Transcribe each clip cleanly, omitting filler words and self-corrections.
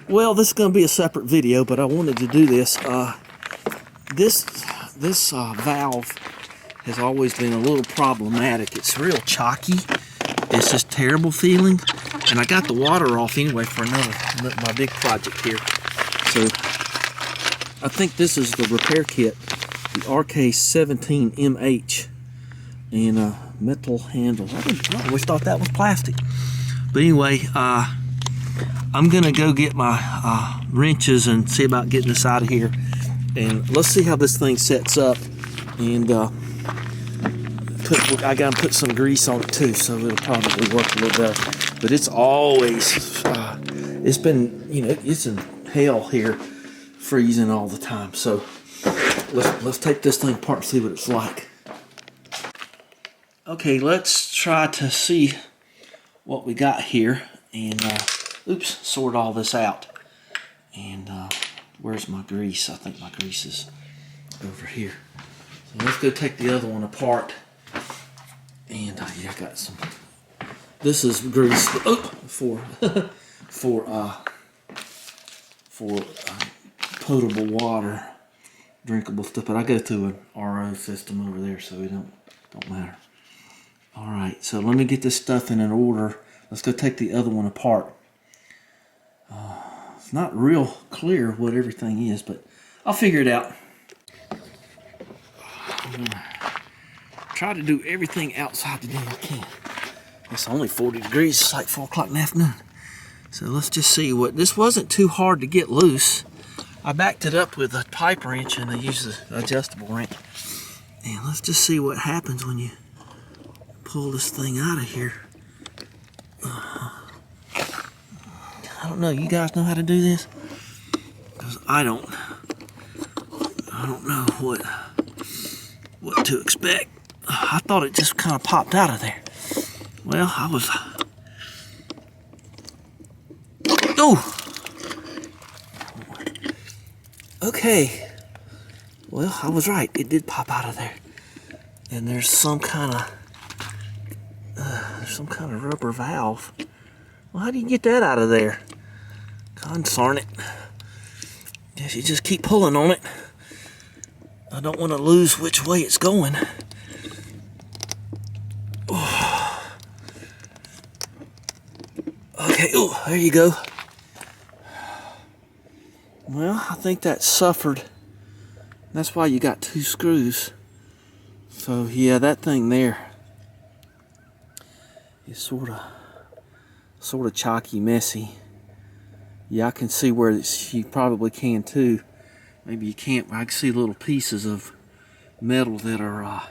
Well, this is going to be a separate video, but I wanted to do this. This valve has always been a little problematic. It's real chalky. It's just terrible feeling. And I got the water off anyway for my big project here. So I think this is the repair kit, the RK-17MH, and metal handle. I always thought that was plastic. But anyway, I'm gonna go get my wrenches and see about getting this out of here. And let's see how this thing sets up. And I gotta put some grease on it too, so it'll probably work a little better. But it's always, it's been, you know, it's in hell here, freezing all the time. So let's take this thing apart and see what it's like. Okay, let's try to see what we got here, and sort all this out. And where's my grease? I think my grease is over here. So let's go take the other one apart. And yeah, I got some. This is grease for potable water, drinkable stuff. But I go through an RO system over there, so it don't matter. All right, so let me get this stuff in an order. Let's go take the other one apart. It's not real clear what everything is, but I'll figure it out. I'm gonna try to do everything outside today I can. It's only 40 degrees. It's like 4 o'clock in the afternoon. So let's just see what. This wasn't too hard to get loose. I backed it up with a pipe wrench, and I used the adjustable wrench. And let's just see what happens when you pull this thing out of here. I don't know. You guys know how to do this? Because I don't know what to expect. I thought it just kind of popped out of there. Well, I was. Oh. Okay. Well, I was right. It did pop out of there. And there's some kind of rubber valve. Well, how do you get that out of there? Consarn it. Guess you just keep pulling on it. I don't want to lose which way it's going. Oh. Okay, oh, there you go. Well, I think that suffered. That's why you got 2 screws. So yeah, that thing there is sort of chalky, messy. Yeah, I can see where you probably can too. Maybe you can't. I can see little pieces of metal that are,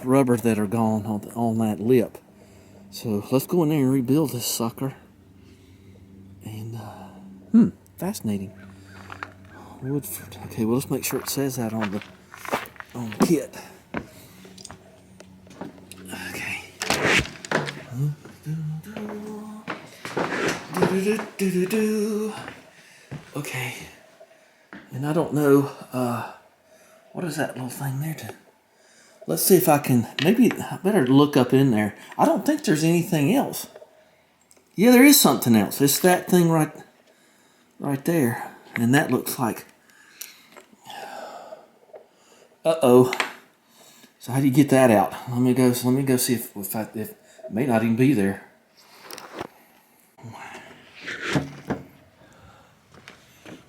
rubber that are gone on that lip. So let's go in there and rebuild this sucker. And fascinating. Woodford. Okay, well, let's make sure it says that on the kit. Okay. Okay. And I don't know, what is that little thing there to? Let's see if I can, maybe I better look up in there. I don't think there's anything else. Yeah, there is something else. It's that thing right there. And that looks like, uh-oh. So how do you get that out? Let me go see if it may not even be there.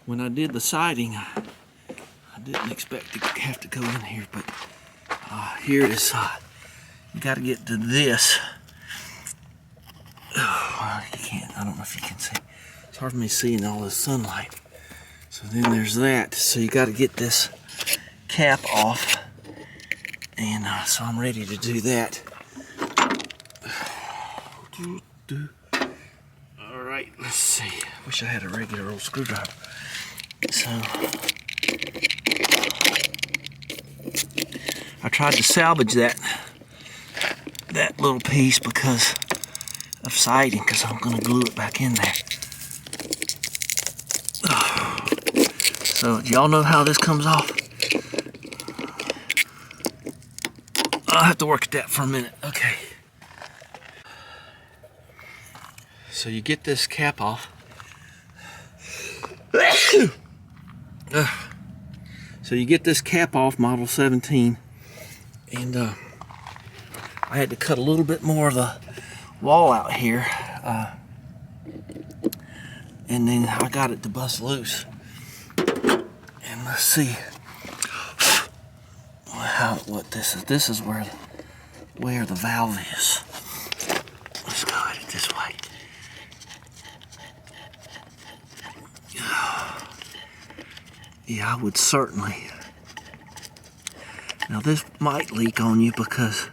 When I did the siding, I didn't expect to have to go in here, but here it is. You got to get to this. Oh, you can't. I don't know if you can see. It's hard for me seeing all this sunlight. So then there's that. So you got to get this cap off, and so I'm ready to do that. All right. Let's see. Wish I had a regular old screwdriver. So I tried to salvage that little piece because of siding, because I'm going to glue it back in there. So do y'all know how this comes off? I'll have to work at that for a minute. Okay. So you get this cap off, So you get this cap off, model 17, and I had to cut a little bit more of the wall out here, and then I got it to bust loose. And let's see what this is. This is where the valve is. Let's go at it this way. Yeah, I would certainly. Now this might leak on you because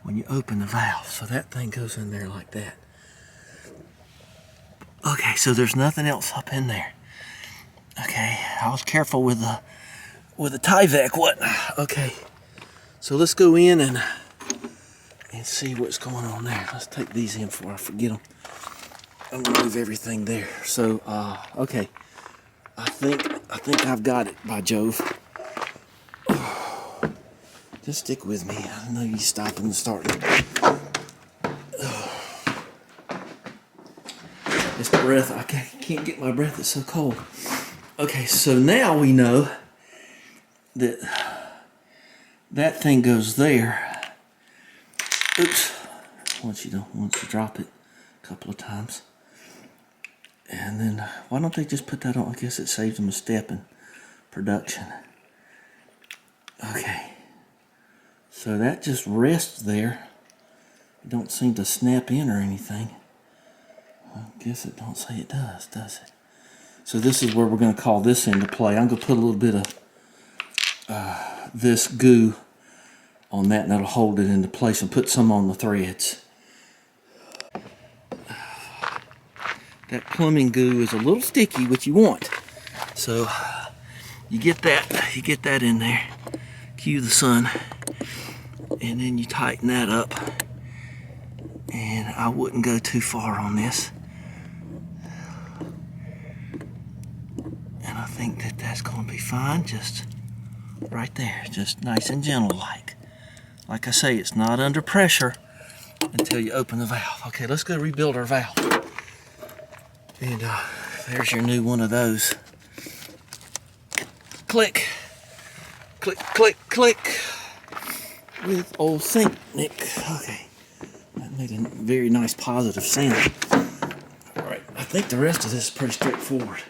when you open the valve, so that thing goes in there like that. Okay, so there's nothing else up in there. Okay, I was careful with the Tyvek, wasn't I? Okay, so let's go in and see what's going on there. Let's take these in before I forget them. I'm gonna move everything there. So, okay. I think I've got it, by Jove. Just stick with me. I know you stopping and starting. This breath, I can't get my breath, it's so cold. Okay, so now we know that thing goes there. Oops. Once you drop it a couple of times. And then, why don't they just put that on? I guess it saves them a step in production. Okay. So that just rests there. It don't seem to snap in or anything. I guess it don't say it does it? So this is where we're going to call this into play. I'm going to put a little bit of this goo on that, and that'll hold it into place, and put some on the threads. That plumbing goo is a little sticky, which you want. So you get that in there. Cue the sun. And then you tighten that up. And I wouldn't go too far on this. And I think that that's going to be fine. Just right there. Just nice and gentle like. Like I say, it's not under pressure until you open the valve. Okay, let's go rebuild our valve. And there's your new one of those. Click, click, click, click. With old St. Nick. Okay, that made a very nice positive sound. All right, I think the rest of this is pretty straightforward.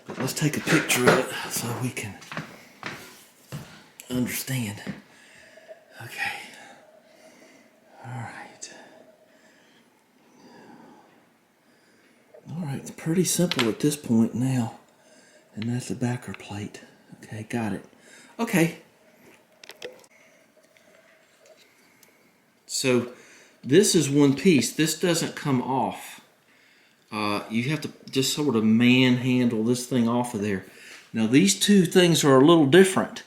But let's take a picture of it so we can understand. Okay. All right. Alright, it's pretty simple at this point now. And that's the backer plate. Okay, got it. Okay. So, this is one piece. This doesn't come off. You have to just sort of manhandle this thing off of there. Now, these two things are a little different.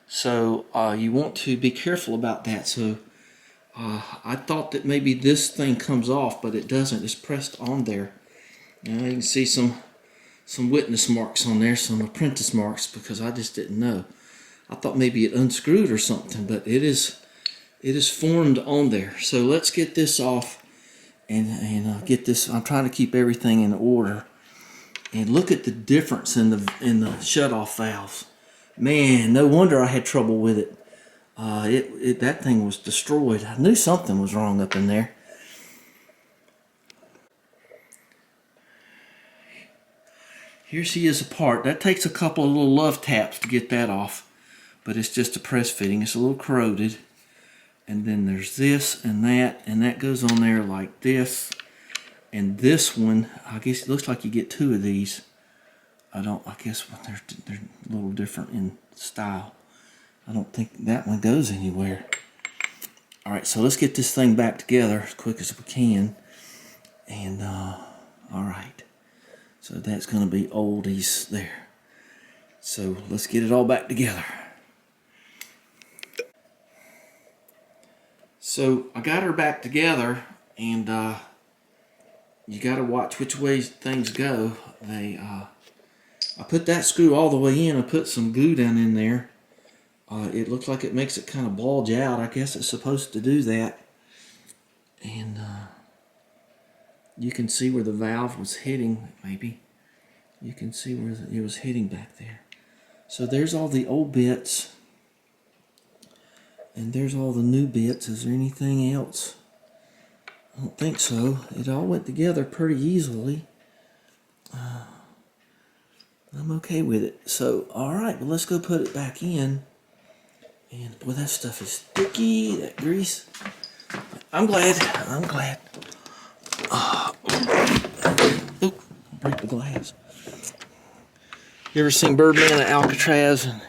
So, you want to be careful about that. So, I thought that maybe this thing comes off, but it doesn't. It's pressed on there. Now you can see some witness marks on there, some apprentice marks, because I just didn't know. I thought maybe it unscrewed or something, but it is formed on there. So let's get this off and get this. I'm trying to keep everything in order. And look at the difference in the shut-off valves. Man, no wonder I had trouble with it. That thing was destroyed. I knew something was wrong up in there. Here she is apart. That takes a couple of little love taps to get that off. But it's just a press fitting. It's a little corroded. And then there's this and that goes on there like this. And this one, I guess it looks like you get two of these. I guess they're a little different in style. I don't think that one goes anywhere. Alright, so let's get this thing back together as quick as we can. And, alright. So that's going to be oldies there. So let's get it all back together. So I got her back together, and you got to watch which way things go. I put that screw all the way in. I put some goo down in there. It looks like it makes it kind of bulge out. I guess it's supposed to do that. And you can see where the valve was hitting, maybe. You can see where it was hitting back there. So there's all the old bits. And there's all the new bits. Is there anything else? I don't think so. It all went together pretty easily. I'm okay with it. So, alright, well, let's go put it back in. And boy, that stuff is sticky, that grease. I'm glad. Oop, break the glass. You ever seen Birdman at Alcatraz? And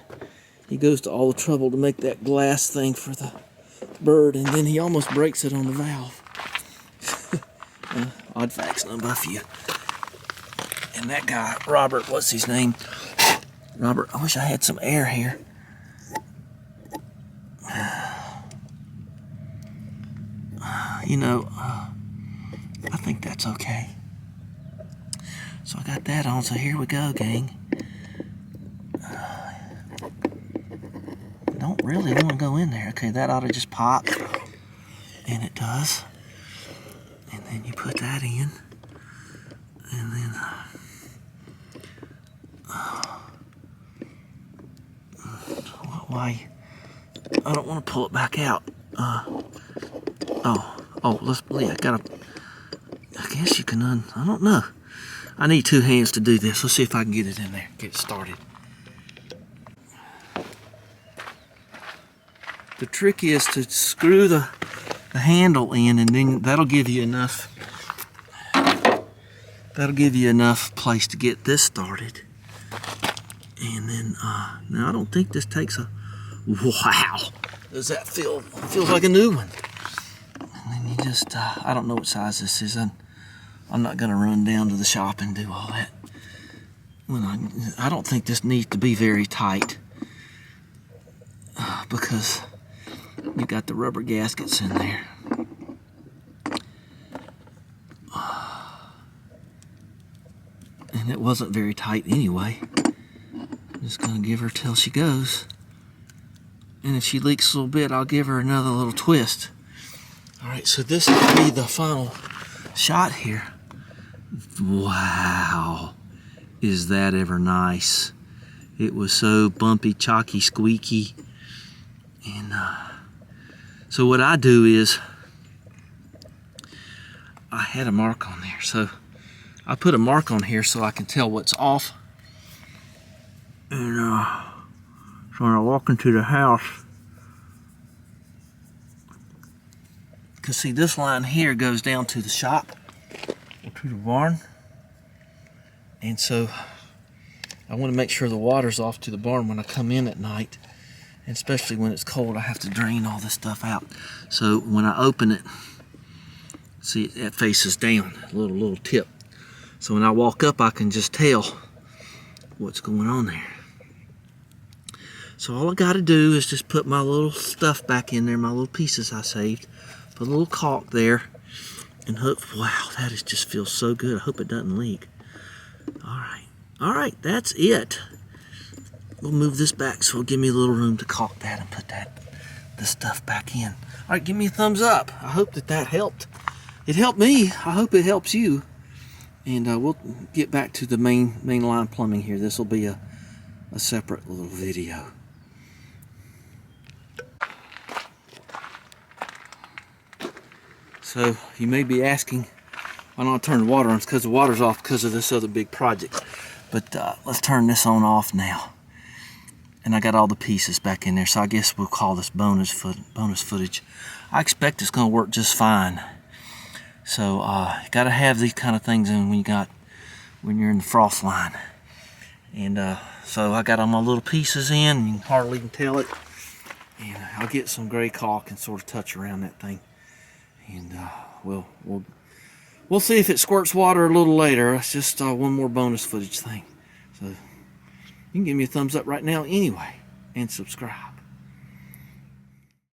he goes to all the trouble to make that glass thing for the bird, and then he almost breaks it on the valve. Odd facts known by few. And that guy, Robert, what's his name? Robert, I wish I had some air here. I think that's okay. So I got that on, so here we go, gang. Don't really want to go in there. Okay, that ought to just pop. And it does. And then you put that in. And then... why? I don't want to pull it back out. I guess you can I don't know. I need two hands to do this. Let's see if I can get it in there. Get it started. The trick is to screw the handle in, and then that'll give you enough. That'll give you enough place to get this started. And then, now I don't think this takes a. Wow, does that feel? Feels like a new one. And then you just, I don't know what size this is. I'm not gonna run down to the shop and do all that. I don't think this needs to be very tight because you got the rubber gaskets in there. And it wasn't very tight anyway. I'm just gonna give her till she goes. And if she leaks a little bit, I'll give her another little twist. All right, so this will be the final shot here. Wow, is that ever nice? It was so bumpy, chalky, squeaky. And so what I do is, I had a mark on there. So I put a mark on here so I can tell what's off. And so when I walk into the house, because see, this line here goes down to the shop, or to the barn. And so I want to make sure the water's off to the barn when I come in at night. And especially when it's cold, I have to drain all this stuff out. So when I open it, see, it faces down, a little tip. So when I walk up, I can just tell what's going on there. So all I got to do is just put my little stuff back in there, my little pieces I saved. Put a little caulk there, and hope. Wow, that just feels so good. I hope it doesn't leak. All right, that's it. We'll move this back so it'll give me a little room to caulk that and put this stuff back in. All right, give me a thumbs up. I hope that helped. It helped me. I hope it helps you. And we'll get back to the main line plumbing here. This will be a separate little video. So you may be asking why don't I turn the water on? It's because the water's off because of this other big project. But let's turn this on off now. And I got all the pieces back in there, so I guess we'll call this bonus footage. I expect it's going to work just fine. So you got to have these kind of things in when you're in the frost line. And so I got all my little pieces in, and you can hardly even tell it. And I'll get some gray caulk and sort of touch around that thing. And we'll see if it squirts water a little later. It's just one more bonus footage thing. So you can give me a thumbs up right now anyway, and subscribe.